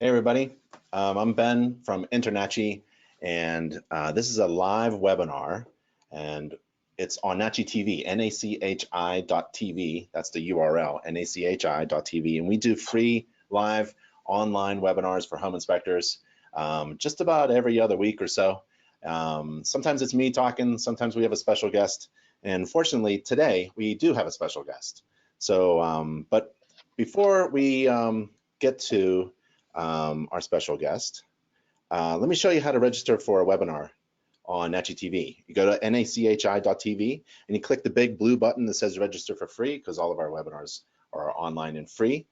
Hey everybody, I'm Ben from InterNACHI, and this is a live webinar, and it's on NACHI TV, NACHI.TV. That's the URL, NACHI.TV, and we do free live online webinars for home inspectors just about every other week or so. Sometimes it's me talking, sometimes we have a special guest, and fortunately today we do have a special guest. So, but before we get to our special guest. Let me show you how to register for a webinar on NACHI TV. You go to nachi.tv and you click the big blue button that says register for free, because all of our webinars are online and free.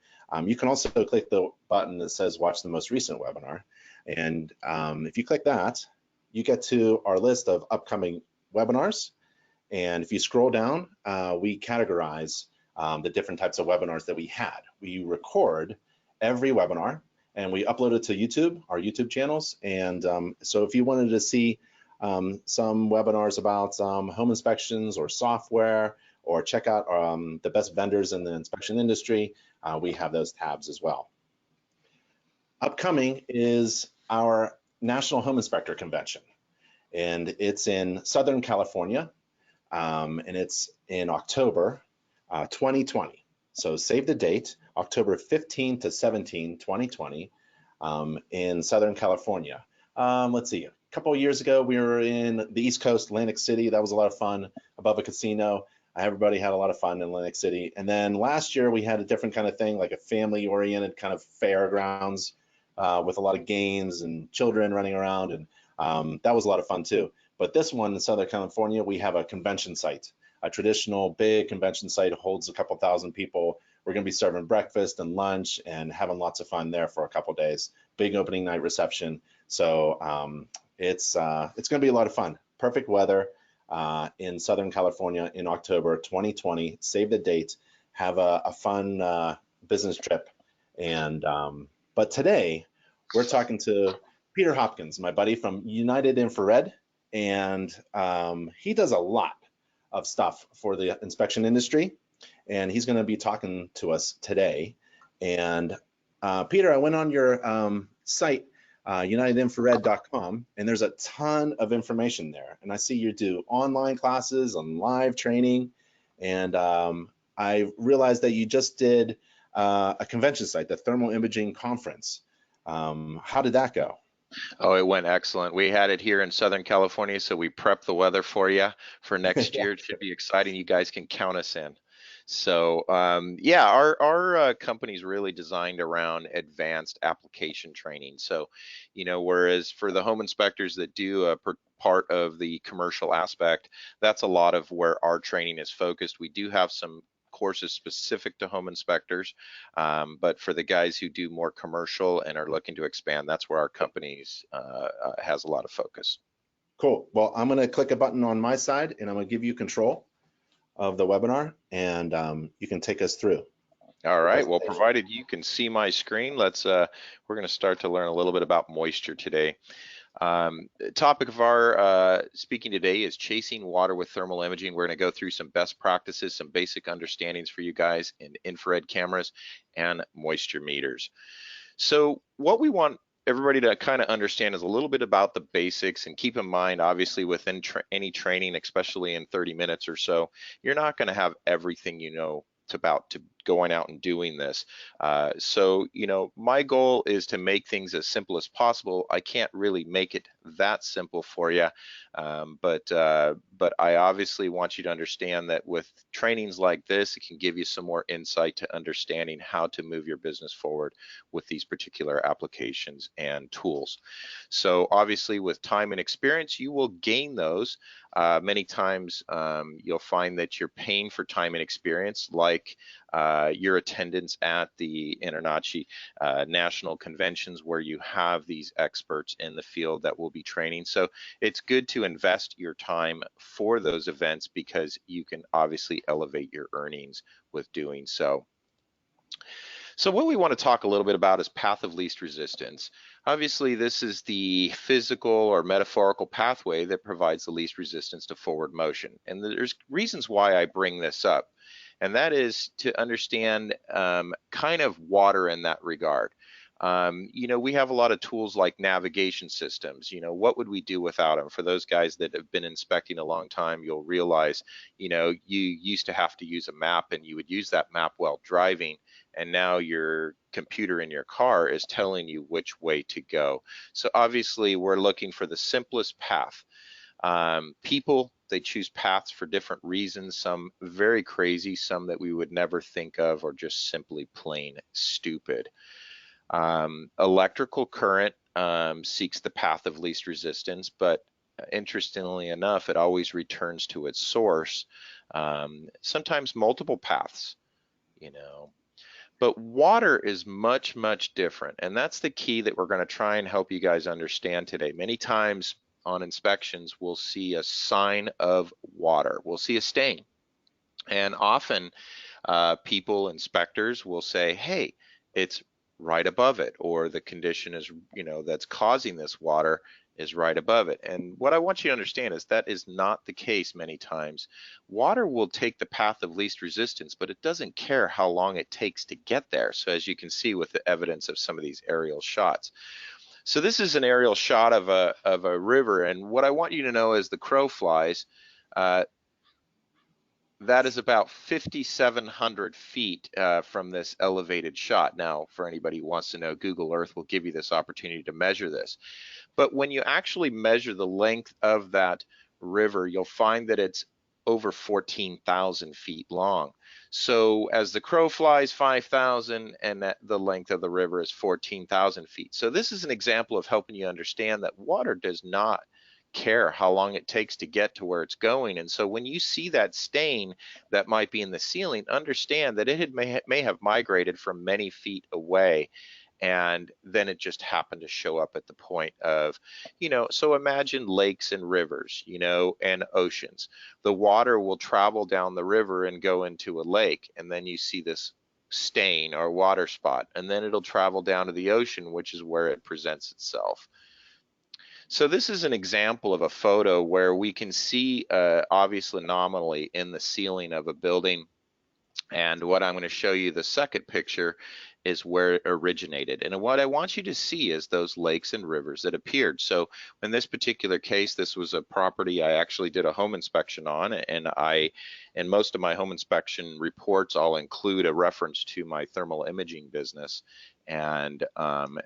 You can also click the button that says watch the most recent webinar. And if you click that, you get to our list of upcoming webinars. And if you scroll down, we categorize the different types of webinars that we had. We record every webinar and we upload it to YouTube, our YouTube channels. And so if you wanted to see some webinars about home inspections or software, or check out the best vendors in the inspection industry, we have those tabs as well. Upcoming is our National Home Inspector Convention, and it's in Southern California, and it's in October 2020. So save the date, October 15 to 17, 2020, in Southern California. Let's see, a couple of years ago, we were in the East Coast, Atlantic City. That was a lot of fun, above a casino. Everybody had a lot of fun in Atlantic City. And then last year, we had a different kind of thing, like a family-oriented kind of fairgrounds with a lot of games and children running around. And that was a lot of fun too. But this one in Southern California, we have a convention site. A traditional big convention site holds a couple thousand people. We're going to be serving breakfast and lunch and having lots of fun there for a couple days. Big opening night reception. So it's going to be a lot of fun. Perfect weather in Southern California in October 2020. Save the date. Have a fun business trip. And but today we're talking to Peter Hopkins, my buddy from United Infrared, and he does a lot of stuff for the inspection industry, and he's going to be talking to us today. And Peter, I went on your site, unitedinfrared.com, and there's a ton of information there. And I see you do online classes and live training, and I realized that you just did a convention site, the Thermal Imaging Conference. How did that go? Oh, it went excellent. We had it here in Southern California, so we prepped the weather for you for next year. It should be exciting. You guys can count us in. So yeah, our company's really designed around advanced application training. So, whereas for the home inspectors that do a part of the commercial aspect, that's a lot of where our training is focused. We do have some courses specific to home inspectors, but for the guys who do more commercial and are looking to expand, that's where our company's has a lot of focus. Cool. Well, I'm going to click a button on my side, and I'm going to give you control of the webinar, and you can take us through. All right. Well, provided you can see my screen, we're going to start to learn a little bit about moisture today. The topic of our speaking today is chasing water with thermal imaging. We're going to go through some best practices, some basic understandings for you guys in infrared cameras and moisture meters. So what we want everybody to kind of understand is a little bit about the basics, and keep in mind, obviously, within any training, especially in 30 minutes or so, you're not going to have everything you know about to going out and doing this. So, my goal is to make things as simple as possible. I can't really make it that simple for you, but I obviously want you to understand that with trainings like this, it can give you some more insight to understanding how to move your business forward with these particular applications and tools. So obviously, with time and experience, you will gain those. Many times you'll find that you're paying for time and experience, like your attendance at the InterNACHI national conventions, where you have these experts in the field that will be training. So it's good to invest your time for those events, because you can obviously elevate your earnings with doing so. So what we want to talk a little bit about is path of least resistance. Obviously, this is the physical or metaphorical pathway that provides the least resistance to forward motion. And there's reasons why I bring this up, and that is to understand kind of water in that regard. You know, we have a lot of tools like navigation systems. You know, what would we do without them? For those guys that have been inspecting a long time, you'll realize, you know, you used to have to use a map and you would use that map while driving. And now your computer in your car is telling you which way to go. So obviously we're looking for the simplest path. People, they choose paths for different reasons, some very crazy, some that we would never think of, or just simply plain stupid. Electrical current seeks the path of least resistance, but interestingly enough, it always returns to its source, sometimes multiple paths, you know. But water is much, much different. And that's the key that we're going to try and help you guys understand today. Many times on inspections, we'll see a sign of water. We'll see a stain. And often people, inspectors will say, hey, it's right above it, or the condition is, you know, that's causing this water is right above it. And what I want you to understand is that is not the case many times. Water will take the path of least resistance, but it doesn't care how long it takes to get there. So as you can see with the evidence of some of these aerial shots. So this is an aerial shot of a river, and what I want you to know as the crow flies, uh, that is about 5,700 feet from this elevated shot. Now, for anybody who wants to know, Google Earth will give you this opportunity to measure this. But when you actually measure the length of that river, you'll find that it's over 14,000 feet long. So as the crow flies 5,000, and that the length of the river is 14,000 feet. So this is an example of helping you understand that water does not care how long it takes to get to where it's going. And so when you see that stain that might be in the ceiling, understand that it may have migrated from many feet away, and then it just happened to show up at the point of, you know, so imagine lakes and rivers, you know, and oceans. The water will travel down the river and go into a lake, and then you see this stain or water spot, and then it'll travel down to the ocean, which is where it presents itself. So this is an example of a photo where we can see obvious anomaly in the ceiling of a building. And what I'm going to show you, the second picture, is where it originated. And what I want you to see is those lakes and rivers that appeared. So in this particular case, this was a property I actually did a home inspection on, and in most of my home inspection reports, I'll include a reference to my thermal imaging business. And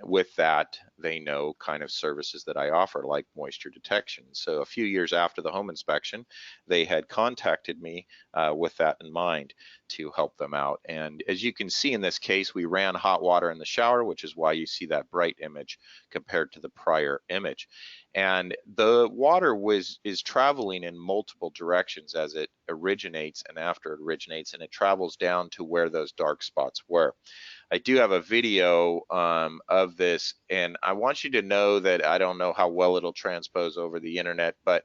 with that, they know kind of services that I offer, like moisture detection. So a few years after the home inspection, they had contacted me with that in mind to help them out. And as you can see in this case, we ran hot water in the shower, which is why you see that bright image compared to the prior image. And the water is traveling in multiple directions as it originates and after it originates, and it travels down to where those dark spots were. I do have a video of this, and I want you to know that I don't know how well it'll transpose over the internet, but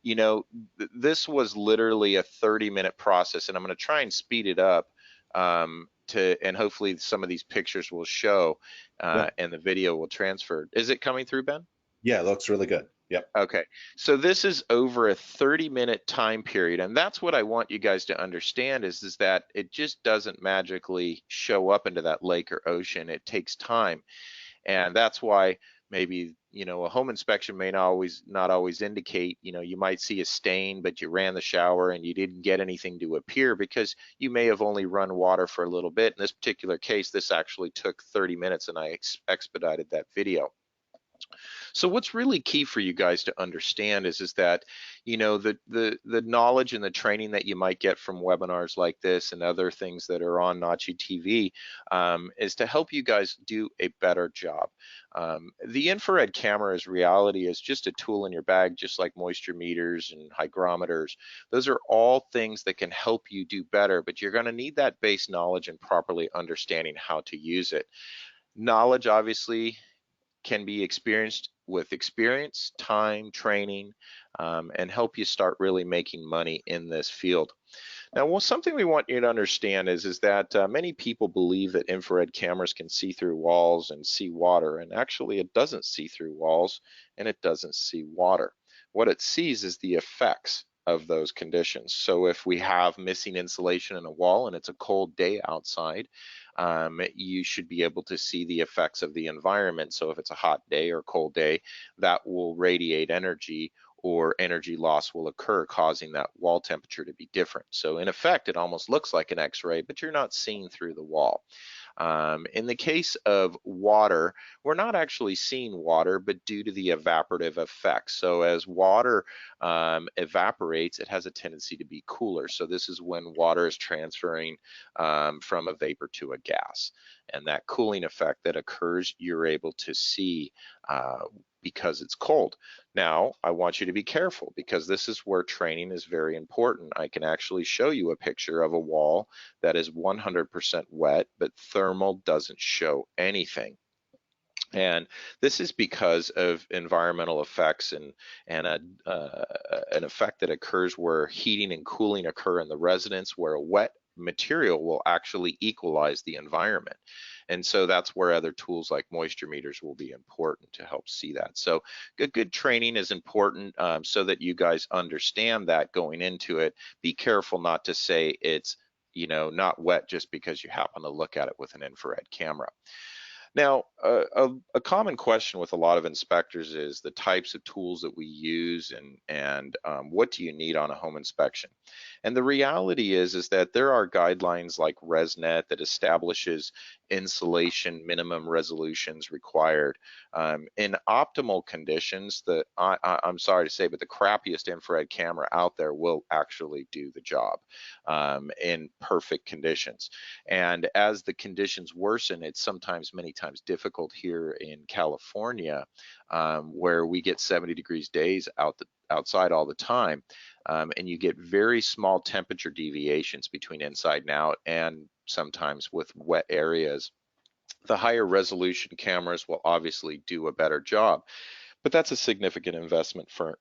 you know, this was literally a 30-minute process, and I'm going to try and speed it up and hopefully some of these pictures will show and the video will transfer. Is it coming through, Ben? Yeah, it looks really good. Yep. Okay, so this is over a 30-minute time period, and that's what I want you guys to understand is that it just doesn't magically show up into that lake or ocean. It takes time, and that's why maybe, you know, a home inspection may not always indicate, you know, you might see a stain, but you ran the shower and you didn't get anything to appear because you may have only run water for a little bit. In this particular case, this actually took 30 minutes and I expedited that video. So what's really key for you guys to understand is that, you know, the knowledge and the training that you might get from webinars like this and other things that are on InterNACHI TV is to help you guys do a better job. The infrared camera's reality is just a tool in your bag, just like moisture meters and hygrometers. Those are all things that can help you do better, but you're going to need that base knowledge and properly understanding how to use it. Knowledge obviously can be experienced with experience, time, training, and help you start really making money in this field. Now, well, something we want you to understand is that many people believe that infrared cameras can see through walls and see water, and actually it doesn't see through walls and it doesn't see water. What it sees is the effects of those conditions. So if we have missing insulation in a wall and it's a cold day outside, you should be able to see the effects of the environment. So if it's a hot day or cold day, that will radiate energy, or energy loss will occur, causing that wall temperature to be different. So in effect, it almost looks like an X-ray, but you're not seeing through the wall. In the case of water, we're not actually seeing water, but due to the evaporative effect. So as water evaporates, it has a tendency to be cooler. So this is when water is transferring from a vapor to a gas. And that cooling effect that occurs, you're able to see because it's cold. Now, I want you to be careful, because this is where training is very important. I can actually show you a picture of a wall that is 100% wet, but thermal doesn't show anything. And this is because of environmental effects and an effect that occurs where heating and cooling occur in the residence, where a wet material will actually equalize the environment. And so that's where other tools like moisture meters will be important to help see that. So good training is important, so that you guys understand that going into it. Be careful not to say it's, not wet just because you happen to look at it with an infrared camera. Now, a common question with a lot of inspectors is the types of tools that we use, and what do you need on a home inspection? And the reality is that there are guidelines like ResNet that establishes insulation minimum resolutions required. In optimal conditions, I'm sorry to say, but the crappiest infrared camera out there will actually do the job in perfect conditions. And as the conditions worsen, it's sometimes many times difficult here in California, where we get 70 degrees days outside all the time, and you get very small temperature deviations between inside and out, and sometimes with wet areas. The higher resolution cameras will obviously do a better job, but that's a significant investment for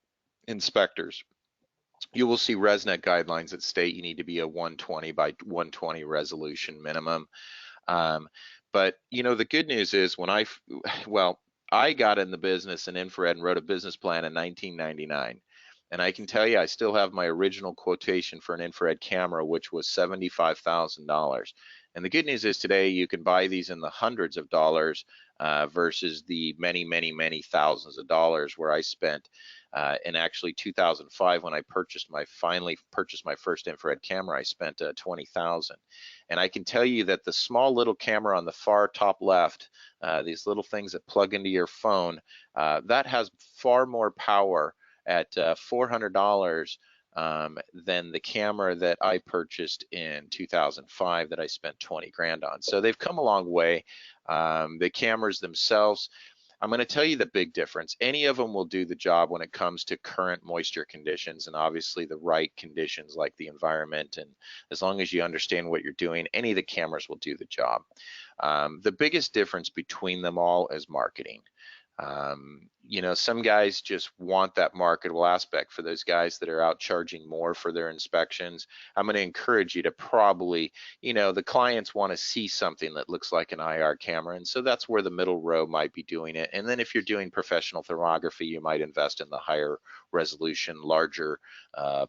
inspectors. You will see ResNet guidelines that state you need to be a 120 by 120 resolution minimum. But the good news is I got in the business in infrared and wrote a business plan in 1999. And I can tell you, I still have my original quotation for an infrared camera, which was $75,000. And the good news is today you can buy these in the hundreds of dollars versus the many, many, many thousands of dollars where I spent in actually 2005 when I finally purchased my first infrared camera. I spent $20,000. And I can tell you that the small little camera on the far top left, these little things that plug into your phone, that has far more power at $400 than the camera that I purchased in 2005 that I spent 20 grand on. So they've come a long way. The cameras themselves, I'm going to tell you the big difference. Any of them will do the job when it comes to current moisture conditions, and obviously the right conditions like the environment. And as long as you understand what you're doing, any of the cameras will do the job. The biggest difference between them all is marketing. Some guys just want that marketable aspect. For those guys that are out charging more for their inspections, I'm going to encourage you to probably, the clients want to see something that looks like an IR camera. And so that's where the middle row might be doing it. And then if you're doing professional thermography, you might invest in the higher resolution, larger,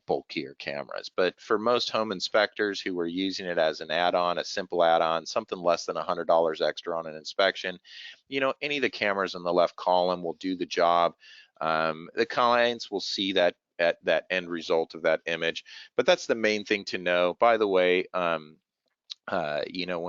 bulkier cameras. But for most home inspectors who are using it as an add-on, a simple add-on, something less than $100 extra on an inspection, any of the cameras in the left column will do the job. The clients will see that at that end result of that image, but that's the main thing to know. By the way, when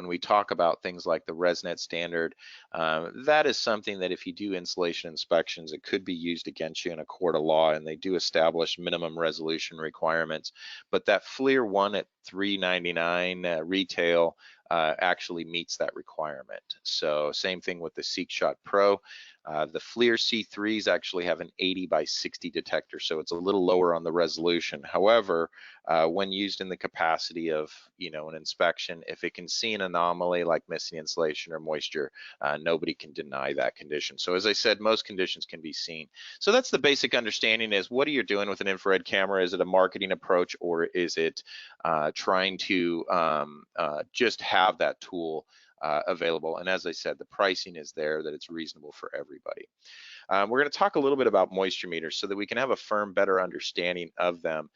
we talk about things like the ResNet standard, that is something that if you do insulation inspections, it could be used against you in a court of law, and they do establish minimum resolution requirements. But that FLIR one at $399 retail actually meets that requirement. So same thing with the SeekShot Pro. The FLIR C3s actually have an 80 by 60 detector, so it's a little lower on the resolution. However, when used in the capacity of an inspection, if it can see an anomaly like missing insulation or moisture, nobody can deny that condition. So as I said, most conditions can be seen. So that's the basic understanding: is what are you doing with an infrared camera? Is it a marketing approach, or is it trying to just have that tool available? And as I said, the pricing is there, that it's reasonable for everybody. We're going to talk a little bit about moisture meters so that we can have a firm, better understanding of them.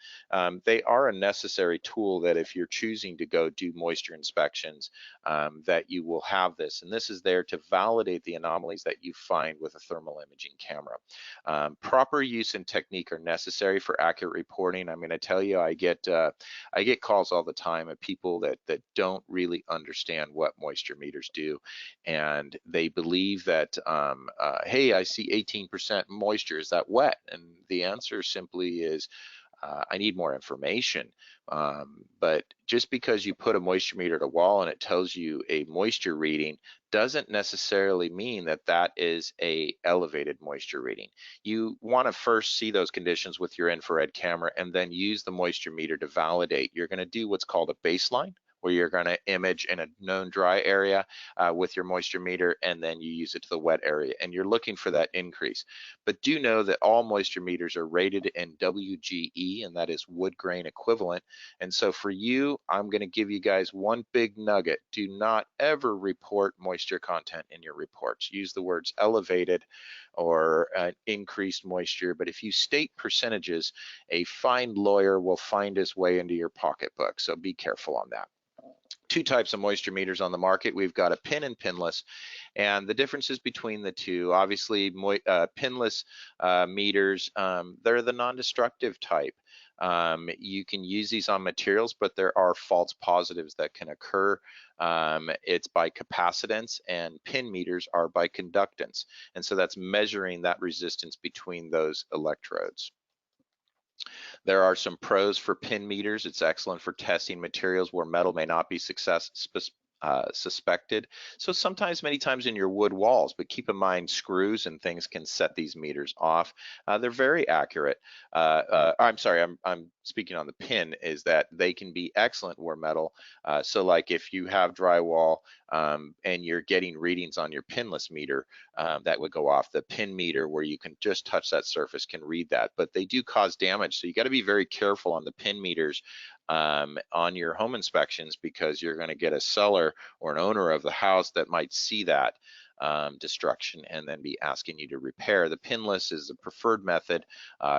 They are a necessary tool that if you're choosing to go do moisture inspections, that you will have this. And this is there to validate the anomalies that you find with a thermal imaging camera. Proper use and technique are necessary for accurate reporting. I'm going to tell you, I get calls all the time of people that don't really understand what moisture meters do, and they believe that hey, I see 18% moisture, is that wet? And the answer simply is I need more information. But just because you put a moisture meter at a wall and it tells you a moisture reading doesn't necessarily mean that that is a elevated moisture reading. You want to first see those conditions with your infrared camera and then use the moisture meter to validate. You're going to do what's called a baseline, where you're going to image in a known dry area with your moisture meter, and then you use it to the wet area, and you're looking for that increase. But do know that all moisture meters are rated in WGE, and that is wood grain equivalent. And so for you, I'm going to give you guys one big nugget. Do not ever report moisture content in your reports. Use the words elevated or increased moisture, but if you state percentages, a fine lawyer will find his way into your pocketbook, so be careful on that. Two types of moisture meters on the market. We've got a pin and pinless, and the differences between the two, obviously pinless meters, they're the non-destructive type. You can use these on materials, but there are false positives that can occur. It's by capacitance, and pin meters are by conductance, and so that's measuring that resistance between those electrodes. There are some pros for pin meters. It's excellent for testing materials where metal may not be suspected. So sometimes, many times in your wood walls, but keep in mind screws and things can set these meters off. They're very accurate. I'm sorry, I'm speaking on the pin, is that they can be excellent where metal. So like if you have drywall and you're getting readings on your pinless meter, that would go off. The pin meter, where you can just touch that surface, can read that, but they do cause damage. So you got to be very careful on the pin meters on your home inspections, because you're going to get a seller or an owner of the house that might see that destruction and then be asking you to repair. The pinless is the preferred method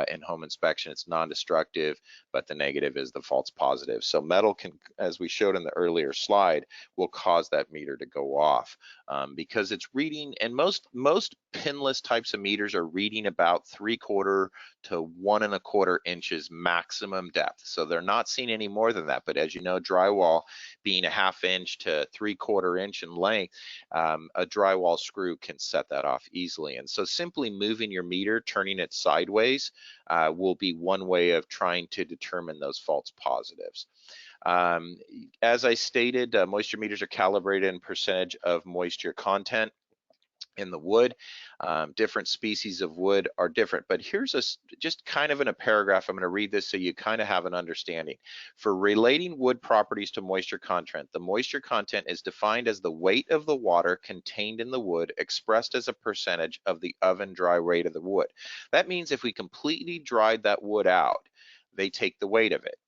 in home inspection. It's non-destructive, but the negative is the false positive. So metal can, as we showed in the earlier slide, will cause that meter to go off because it's reading, and most pinless types of meters are reading about 3/4 to 1 1/4 inches maximum depth. So they're not seeing any more than that. But as you know, drywall being a 1/2 inch to 3/4 inch in length, a drywall screw can set that off easily. And so simply moving your meter, turning it sideways, will be one way of trying to determine those false positives. As I stated, moisture meters are calibrated in percentage of moisture content in the wood. Different species of wood are different, but here's just kind of in a paragraph. I'm going to read this so you kind of have an understanding. For relating wood properties to moisture content, the moisture content is defined as the weight of the water contained in the wood expressed as a percentage of the oven dry weight of the wood. That means if we completely dried that wood out, they take the weight of it.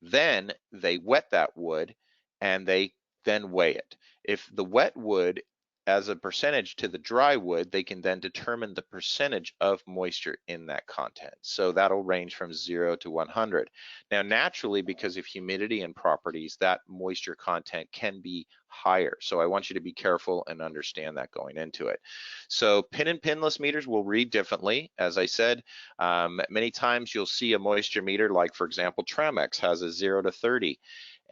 Then they wet that wood and they then weigh it. If the wet wood as a percentage to the dry wood, they can then determine the percentage of moisture in that content. So that'll range from 0 to 100. Now, naturally, because of humidity and properties, that moisture content can be higher. So I want you to be careful and understand that going into it. So pin and pinless meters will read differently. As I said, many times you'll see a moisture meter, like for example, Tramex has a 0 to 30.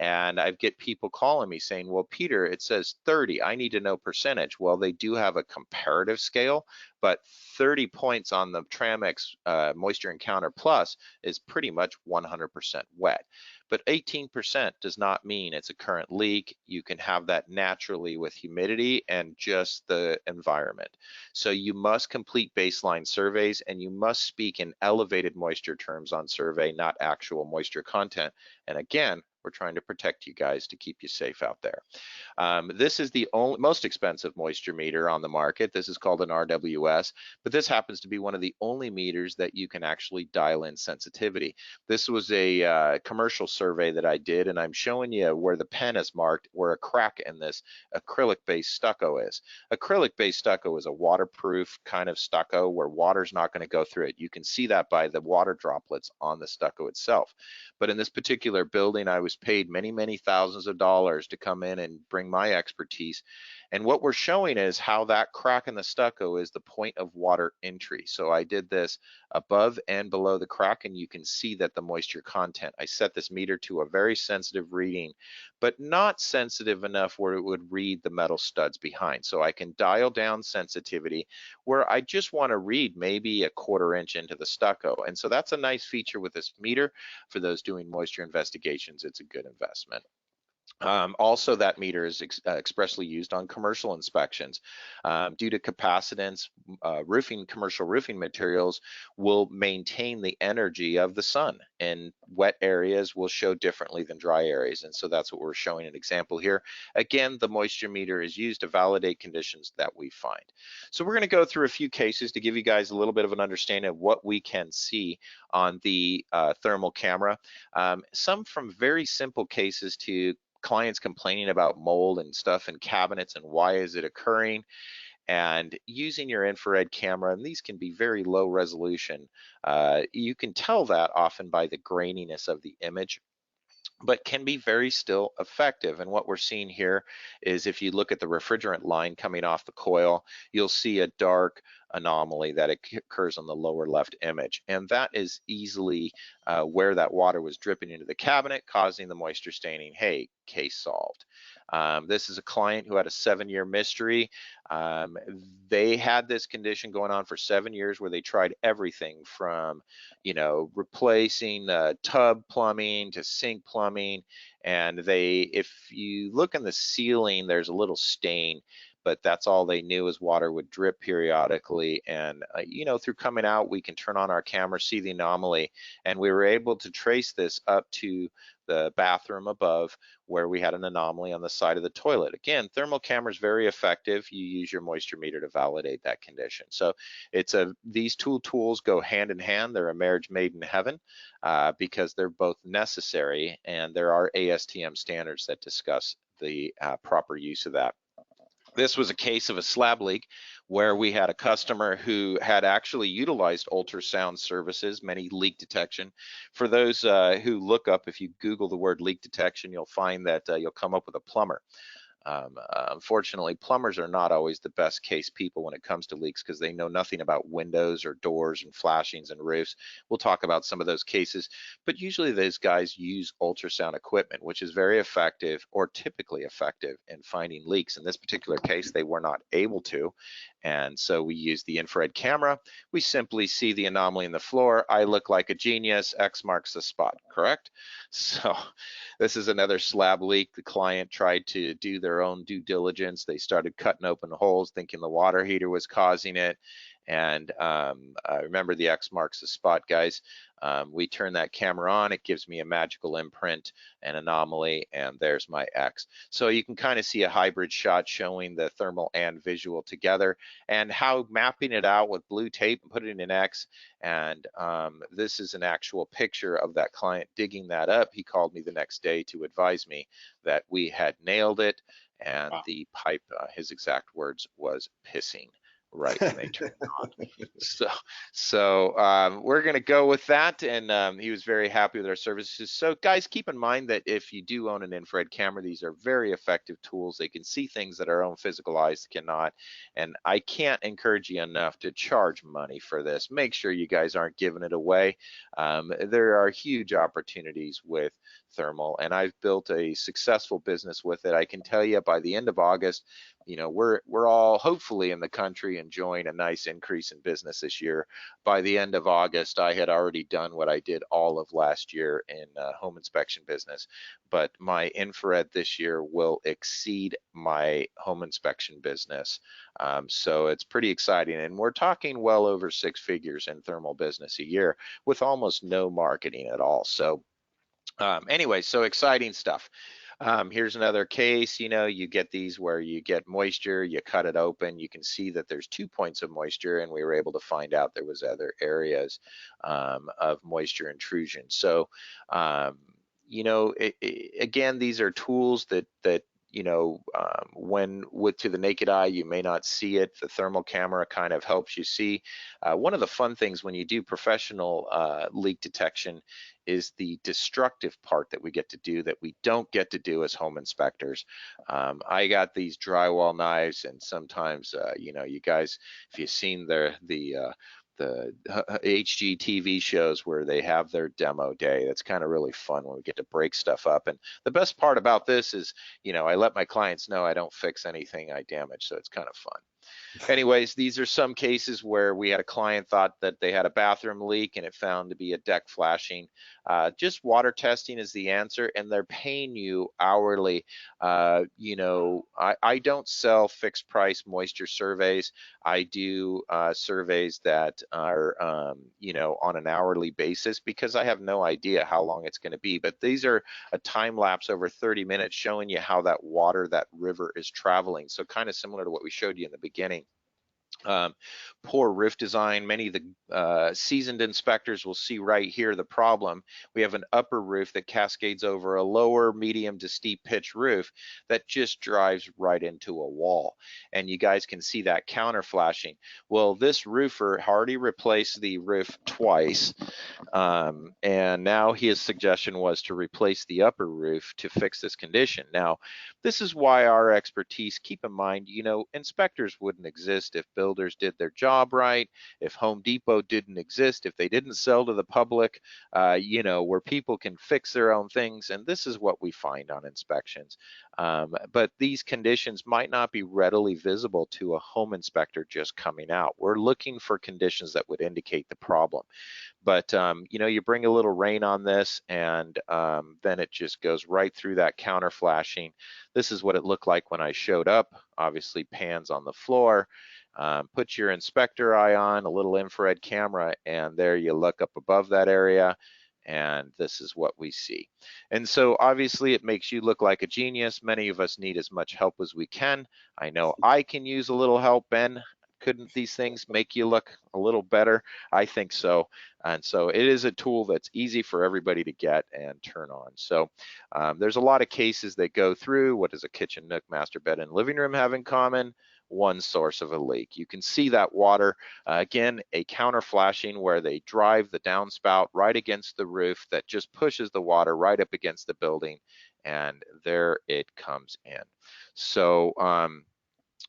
And I get people calling me saying, well, Peter, it says 30. I need to know percentage. Well, they do have a comparative scale, but 30 points on the Tramex Moisture Encounter Plus is pretty much 100% wet. But 18% does not mean it's a current leak. You can have that naturally with humidity and just the environment. So you must complete baseline surveys, and you must speak in elevated moisture terms on survey, not actual moisture content. And again, We're trying to protect you guys to keep you safe out there. This is the most expensive moisture meter on the market. This is called an RWS, but this happens to be one of the only meters that you can actually dial in sensitivity. This was a commercial survey that I did, and I'm showing you where the pen is marked, where a crack in this acrylic-based stucco is. Acrylic-based stucco is a waterproof kind of stucco where water's not going to go through it. You can see that by the water droplets on the stucco itself. But in this particular building, I was paid many, many thousands of dollars to come in and bring my expertise. And what we're showing is how that crack in the stucco is the point of water entry. So I did this above and below the crack, and you can see that the moisture content. I set this meter to a very sensitive reading, but not sensitive enough where it would read the metal studs behind. So I can dial down sensitivity where I just want to read maybe a 1/4 inch into the stucco. And so that's a nice feature with this meter. For those doing moisture investigations, it's a good investment. Also, that meter is expressly used on commercial inspections. Due to capacitance, commercial roofing materials will maintain the energy of the sun, and wet areas will show differently than dry areas. And so that's what we're showing an example here. Again, the moisture meter is used to validate conditions that we find. So we're going to go through a few cases to give you guys a little bit of an understanding of what we can see on the thermal camera. Some from very simple cases to clients complaining about mold and stuff in cabinets and why is it occurring, and using your infrared camera, and these can be very low resolution. You can tell that often by the graininess of the image, but can be very still effective. And what we're seeing here is if you look at the refrigerant line coming off the coil, you'll see a dark anomaly that occurs on the lower left image. And that is easily where that water was dripping into the cabinet, causing the moisture staining. Hey, case solved. This is a client who had a 7-year mystery. They had this condition going on for 7 years where they tried everything from, replacing tub plumbing to sink plumbing. And if you look in the ceiling, there's a little stain, but that's all they knew is water would drip periodically. And, through coming out, we can turn on our camera, see the anomaly, and we were able to trace this up to the bathroom above where we had an anomaly on the side of the toilet. Again, thermal camera is very effective. You use your moisture meter to validate that condition. So these two tools go hand in hand. They're a marriage made in heaven because they're both necessary, and there are ASTM standards that discuss the proper use of that. This was a case of a slab leak where we had a customer who had actually utilized ultrasound services, many leak detection. For those who look up, if you Google the word leak detection, you'll find that you'll come up with a plumber. Unfortunately, plumbers are not always the best case people when it comes to leaks because they know nothing about windows or doors and flashings and roofs. We'll talk about some of those cases, but usually those guys use ultrasound equipment, which is very effective or typically effective in finding leaks. In this particular case, they were not able to. And so we use the infrared camera. We simply see the anomaly in the floor. I look like a genius. X marks the spot, correct? So this is another slab leak. The client tried to do their own due diligence. They started cutting open holes thinking the water heater was causing it. And remember, the X marks the spot, guys. We turn that camera on, it gives me a magical imprint, an anomaly, and there's my X. So you can kind of see a hybrid shot showing the thermal and visual together, and how mapping it out with blue tape and putting an X. And this is an actual picture of that client digging that up. He called me the next day to advise me that we had nailed it, and wow, the pipe, his exact words, was pissing right when they turned it on. So we're going to go with that, and he was very happy with our services. So guys, keep in mind that if you do own an infrared camera, these are very effective tools. They can see things that our own physical eyes cannot, and I can't encourage you enough to charge money for this. Make sure you guys aren't giving it away. There are huge opportunities with thermal, and I've built a successful business with it. I can tell you by the end of August, we're all hopefully in the country enjoying a nice increase in business this year. By the end of August, I had already done what I did all of last year in home inspection business, but my infrared this year will exceed my home inspection business. So it's pretty exciting, and we're talking well over 6 figures in thermal business a year with almost no marketing at all. So Anyway, so exciting stuff. Here's another case. You get these where you get moisture, you cut it open, you can see that there's 2 points of moisture, and we were able to find out there was other areas of moisture intrusion. So, again, these are tools that when to the naked eye, you may not see it. The thermal camera kind of helps you see. One of the fun things when you do professional leak detection is the destructive part that we get to do that we don't get to do as home inspectors. I got these drywall knives, and sometimes, you guys, if you've seen the HGTV shows where they have their demo day, that's kind of really fun when we get to break stuff up. And the best part about this is, I let my clients know I don't fix anything I damage, so it's kind of fun. Anyways, these are some cases where we had a client thought that they had a bathroom leak and it found to be a deck flashing. Just water testing is the answer, and they're paying you hourly. I don't sell fixed price moisture surveys. I do surveys that are, on an hourly basis, because I have no idea how long it's going to be. But these are a time lapse over 30 minutes showing you how that water, that river is traveling. So kind of similar to what we showed you in the beginning. Poor roof design. Many of the seasoned inspectors will see right here the problem. We have an upper roof that cascades over a lower, medium to steep pitch roof that just drives right into a wall. And you guys can see that counter flashing. Well, this roofer already replaced the roof twice. And now his suggestion was to replace the upper roof to fix this condition. Now, this is why our expertise, keep in mind, inspectors wouldn't exist if builders did their job right, if Home Depot didn't exist, if they didn't sell to the public, where people can fix their own things. And this is what we find on inspections. But these conditions might not be readily visible to a home inspector just coming out. We're looking for conditions that would indicate the problem. But you bring a little rain on this, and then it just goes right through that counter flashing. This is what it looked like when I showed up. Obviously pans on the floor. Put your inspector eye on, a little infrared camera, and there you look up above that area, and this is what we see. And so obviously it makes you look like a genius. Many of us need as much help as we can. I know I can use a little help, Ben. Couldn't these things make you look a little better? I think so. And so it is a tool that's easy for everybody to get and turn on. So there's a lot of cases that go through. What does a kitchen nook, master bed, and living room have in common? One source of a leak. You can see that water, again, a counter flashing where they drive the downspout right against the roof that just pushes the water right up against the building, and there it comes in. So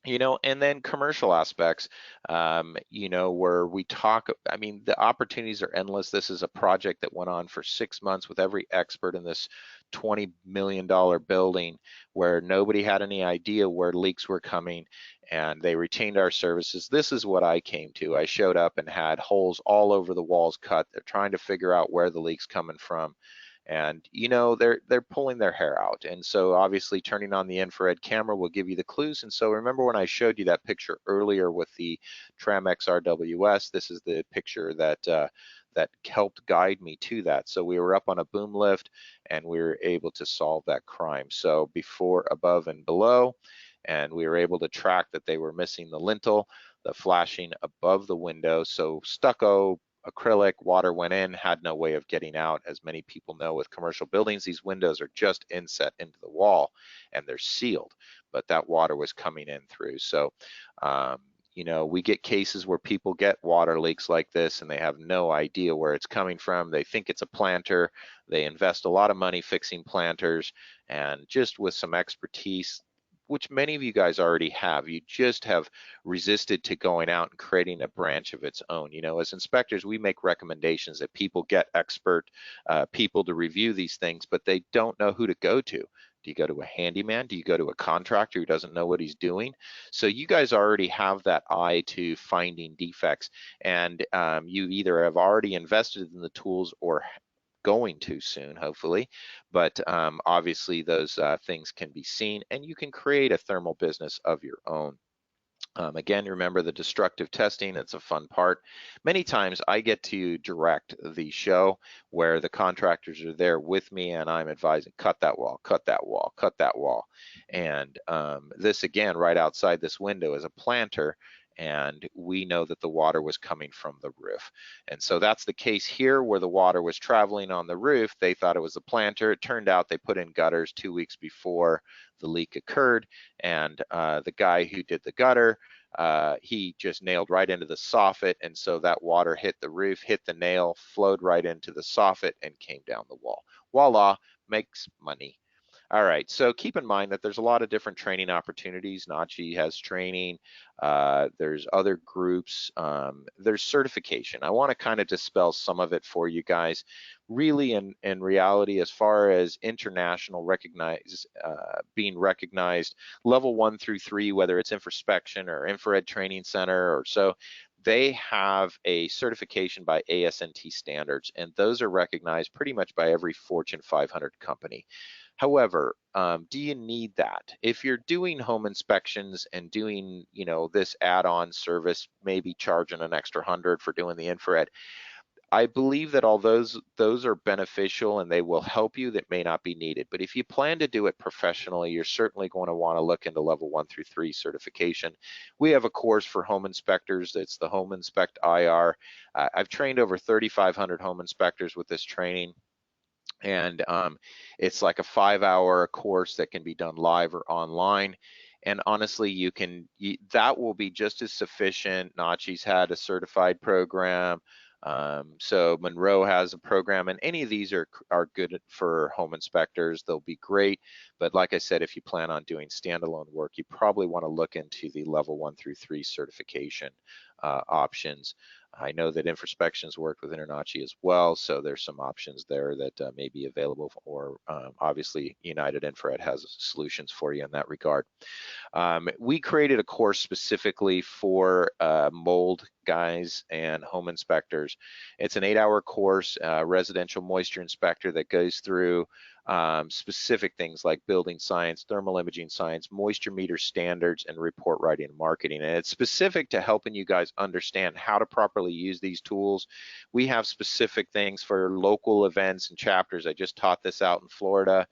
and then commercial aspects, where we talk, the opportunities are endless. This is a project that went on for 6 months with every expert in this $20 million building, where nobody had any idea where leaks were coming, and they retained our services. This is what I came to. I showed up and had holes all over the walls cut. They're trying to figure out where the leak's coming from. And they're pulling their hair out. And so obviously turning on the infrared camera will give you the clues. And so remember when I showed you that picture earlier with the Tramex RWS, this is the picture that helped guide me to that. So we were up on a boom lift and we were able to solve that crime. So before, above, and below, and we were able to track that they were missing the lintel, the flashing above the window. So stucco, acrylic, water went in, had no way of getting out. As many people know with commercial buildings, these windows are just inset into the wall and they're sealed, but that water was coming in through. So, we get cases where people get water leaks like this and they have no idea where it's coming from. They think it's a planter. They invest a lot of money fixing planters, and just with some expertise, which many of you guys already have, you just have resisted to going out and creating a branch of its own. As inspectors, we make recommendations that people get expert people to review these things, but they don't know who to go to. Do you go to a handyman? Do you go to a contractor who doesn't know what he's doing? So you guys already have that eye to finding defects, and you either have already invested in the tools or going to soon, hopefully. But obviously those things can be seen, and you can create a thermal business of your own. Again, remember the destructive testing, it's a fun part. Many times I get to direct the show where the contractors are there with me and I'm advising, cut that wall, cut that wall, cut that wall. And this again, right outside this window is a planter, and we know that the water was coming from the roof. And so that's the case here where the water was traveling on the roof. They thought it was the planter. It turned out they put in gutters 2 weeks before the leak occurred, and the guy who did the gutter, he just nailed right into the soffit, and so that water hit the roof, hit the nail, flowed right into the soffit, and came down the wall. Voila, makes money. All right, so keep in mind that there's a lot of different training opportunities. NACHI has training, there's other groups, there's certification. I want to kind of dispel some of it for you guys. Really, in reality, as far as international being recognized, level 1 through 3, whether it's infraspection or infrared training center or so, they have a certification by ASNT standards, and those are recognized pretty much by every Fortune 500 company. However, do you need that? If you're doing home inspections and doing, you know, this add-on service, maybe charging an extra 100 for doing the infrared, I believe that all those are beneficial and they will help you, that may not be needed. But if you plan to do it professionally, you're certainly going to want to look into level 1 through 3 certification. We have a course for home inspectors. It's the Home Inspect IR. I've trained over 3,500 home inspectors with this training. And it's like a 5-hour course that can be done live or online. And honestly, that will be just as sufficient. NACHI's had a certified program. So Monroe has a program, and any of these are good for home inspectors. They'll be great. But like I said, if you plan on doing standalone work, you probably want to look into the level 1 through 3 certification options. I know that InfraSpection's worked with InterNACHI as well, so there's some options there that may be available, or obviously United Infrared has solutions for you in that regard. We created a course specifically for mold guys and home inspectors. It's an 8-hour course, residential moisture inspector, that goes through specific things like building science, thermal imaging science, moisture meter standards, and report writing and marketing. And it's specific to helping you guys understand how to properly use these tools. We have specific things for local events and chapters. I just taught this out in Florida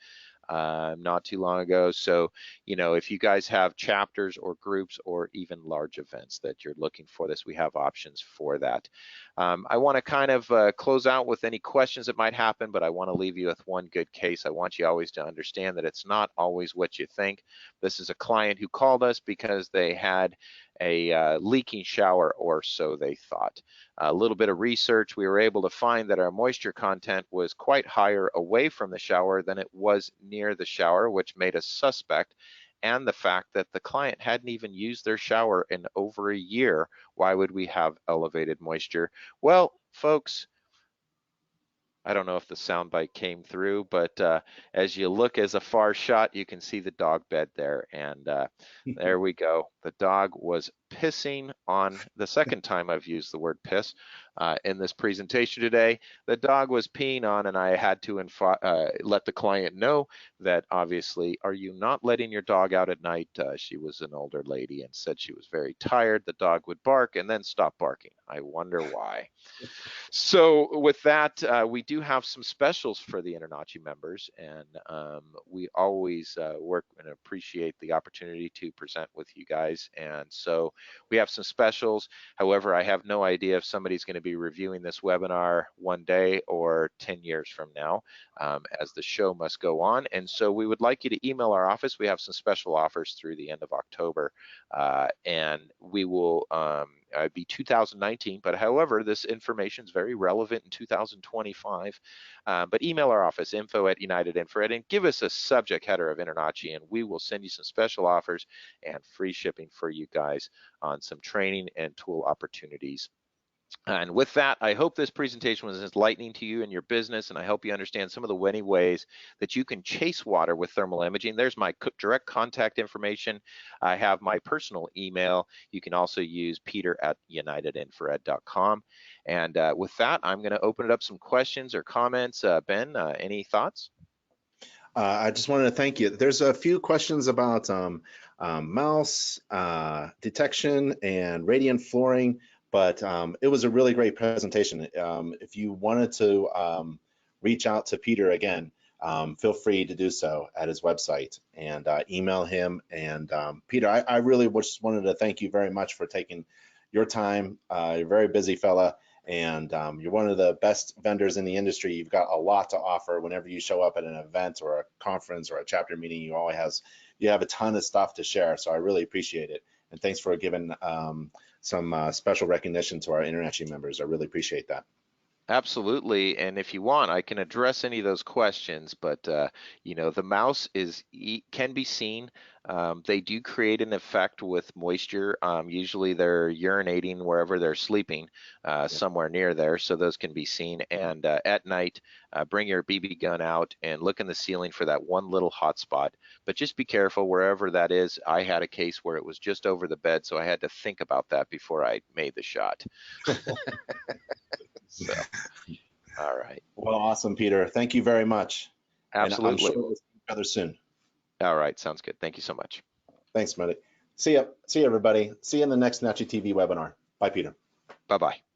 not too long ago. So, you know, if you guys have chapters or groups or even large events that you're looking for this, we have options for that. I want to kind of close out with any questions that might happen, but I want to leave you with one good case. I want you always to understand that it's not always what you think. This is a client who called us because they had a leaking shower, or so they thought. A little bit of research, we were able to find that our moisture content was quite higher away from the shower than it was near the shower, which made us suspect, and the fact that the client hadn't even used their shower in over a year. Why would we have elevated moisture? Well, folks, I don't know if the soundbite came through, but as you look as a far shot, you can see the dog bed there, and there we go. The dog was pissing on, the second time I've used the word piss in this presentation today. The dog was peeing on, and I had to let the client know that obviously, are you not letting your dog out at night? She was an older lady and said she was very tired. The dog would bark and then stop barking. I wonder why. So with that, we do have some specials for the InterNACHI members, and we always work and appreciate the opportunity to present with you guys. And so we have some specials. However, I have no idea if somebody's going to be reviewing this webinar one day or 10 years from now, as the show must go on. And so we would like you to email our office. We have some special offers through the end of October, and we will be 2019, but however, this information is very relevant in 2025. But email our office, info@United Infrared, and give us a subject header of InterNACHI, and we will send you some special offers and free shipping for you guys on some training and tool opportunities. And with that, I hope this presentation was enlightening to you in your business, and I hope you understand some of the many ways that you can chase water with thermal imaging. There's my direct contact information. I have my personal email. You can also use peter@unitedinfrared.com. And with that, I'm going to open it up some questions or comments. Ben, any thoughts? I just wanted to thank you. There's a few questions about mouse detection and radiant flooring, but it was a really great presentation. If you wanted to reach out to Peter again, feel free to do so at his website and email him. And Peter, I really just wanted to thank you very much for taking your time. You're a very busy fella, and you're one of the best vendors in the industry. You've got a lot to offer. Whenever you show up at an event or a conference or a chapter meeting, you have a ton of stuff to share. So I really appreciate it. And thanks for giving some special recognition to our InterNACHI members. I really appreciate that. Absolutely, and if you want, I can address any of those questions. But you know, the mouse can be seen. They do create an effect with moisture. Usually, they're urinating wherever they're sleeping, somewhere near there, so those can be seen. And at night, bring your BB gun out and look in the ceiling for that one little hot spot. But just be careful wherever that is. I had a case where it was just over the bed, so I had to think about that before I made the shot. So, all right. Well, awesome, Peter. Thank you very much. And I'm Absolutely. sure we'll see each other soon. All right. Sounds good. Thank you so much. Thanks, buddy. See ya. See you, everybody. See you in the next NACHI TV webinar. Bye, Peter. Bye-bye.